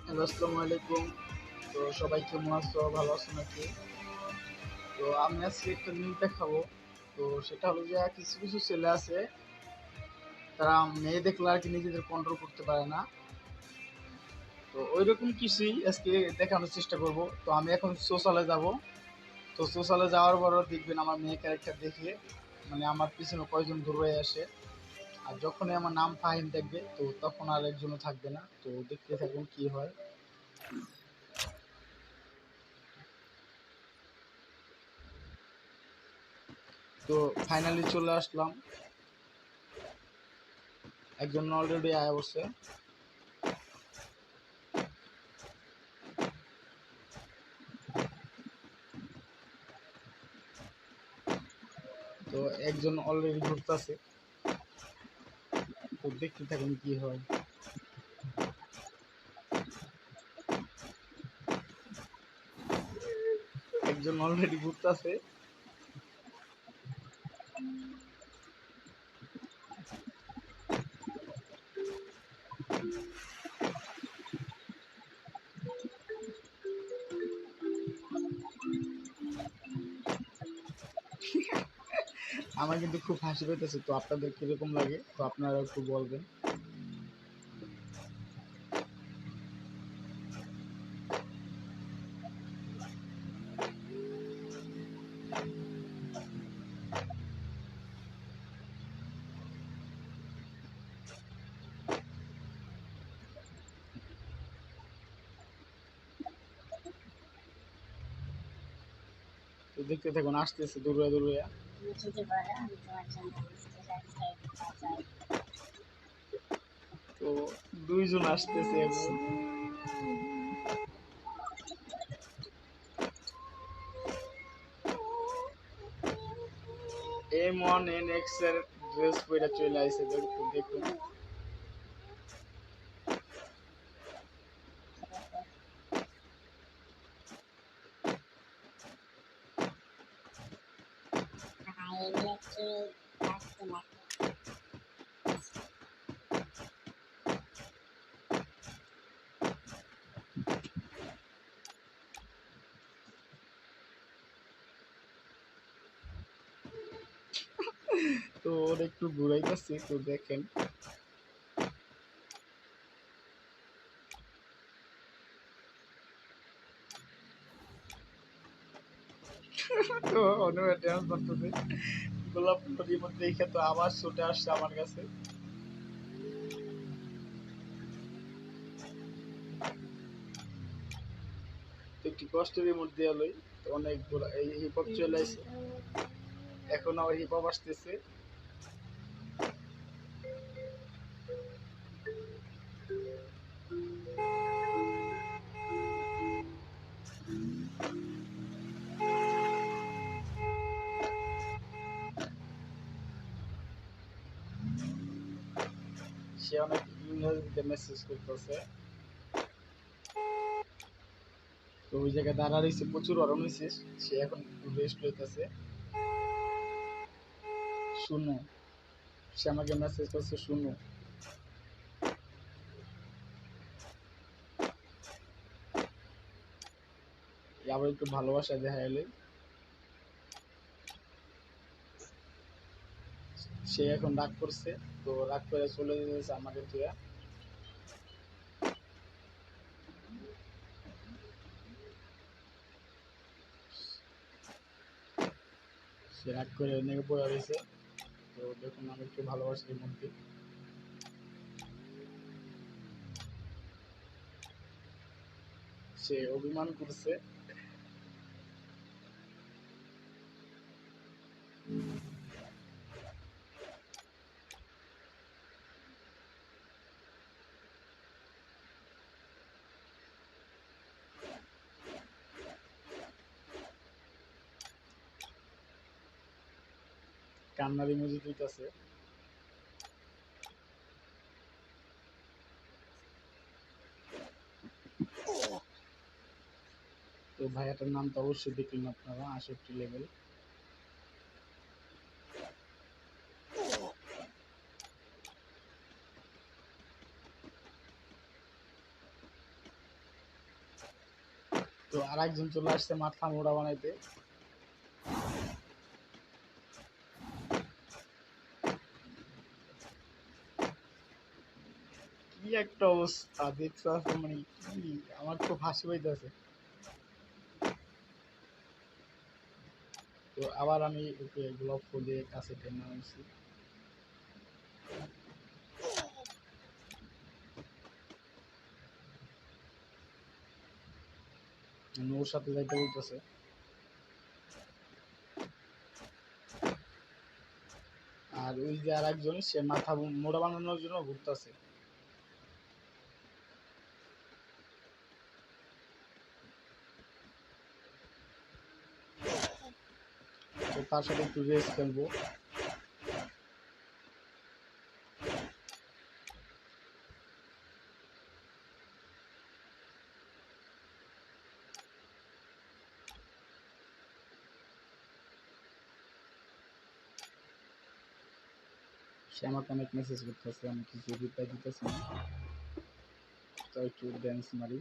Hello, আসসালামু আলাইকুম। তো সবাই কেমন আছো? ভালো আছো নাকি? তো আমি আজকে একটা নিউজ দেখাবো। তো সেটা হলো যে কিছু কিছু ছেলে আছে, তারা মেয়ে দেখলে আর কি নিজেদের কন্ট্রোল করতে পারে না। তো ওইরকম কিছুই আজকে দেখানোর চেষ্টা করব। তো আমি এখন সোশ্যালে যাব। তো সোশ্যালে যাওয়ার পরও দেখবেন আমার মেয়ে ক্যারেক্টার দেখে মানে আমার পিছনে কয়জন দৌড়ে আসে। আর যখনই আমার নাম ফাহিম দেখবে তো তখন আর একজনও থাকবে না। তো দেখতে থাকুন কি হয়। তো ফাইনালি চলে আসলাম, একজন অলরেডি আয়া বসে। তো একজন অলরেডি ঘুরতেছে, তো দেখতে থাকুন কি হয়। একজন অলরেডি ঘুরতেছে। আমার কিন্তু খুব হাসি পেতেছে। তো আপনাদের কিরকম লাগে তো আপনারা একটু বলবেন। তো দেখতে থাকুন, আসতেছে দূরে দূরে। তো দুইজন আসতেছে এখন। M1NX এর ড্রেস পরে চলে আইছে, দেখুন দেখুন। তো ওর একটু ঘুরাইতেছি, তো দেখেন। তো অন্য ড্যান্স করতেছে, গোলাপ নদীর মধ্যে দেখে তো আবার ছুটে আসছে আমার কাছে। তো একটু কষ্টের মধ্যে এলোই। তো অনেক এই হিপ হপ চলে আসছে, এখন আবার হিপ হপ আসতেছে। সে অনেক ইংরেজিতে মেসেজ করতেছে। তো ওই জায়গায় দাঁড়া রয়েছে, প্রচুর গরম হয়েছে। সে এখন রেস্ট লইতেছে। শুনো, সে আমাকে মেসেজ করছে শুনো। আবার একটু ভালোবাসা দেখা এলে। সে এখন রাগ করছে, তো রাগ করে চলে যেতেছে আমাকে তুইয়া। সে রাগ করে নেমে পড়ে রয়েছে। তো দেখুন আমি একটু ভালোবাসার মধ্যে। সে অভিমান করছে। কান্নার ইমোজি দিতেছে। তো ভাইয়াটার নাম তো অবশ্যই দেখলেন আপনারা, 68 লেভেল। তো আর একজন চলে আসছে মাথা মোড়া বানাইতে। কি একটা অবস্থা দেখছো, মানে কি, আমার খুব হাসি পাইতেছে। তো আবার আমি ওকে গ্লোভ ফুল দিয়ে কাছে টেনে আনছি। ওর সাথে যাইতে বলতেছে। আর ওই যে আর একজন, সে মাথা মোড়া বানানোর জন্য ঘুরতেছে। তো তার সাথে একটু রেস খেলবো। সে আমাকে অনেক মেসেজ করতেছে, আমি কিছু রিপ্লাই দিতেছি না। তো একটু ড্যান্স মারি।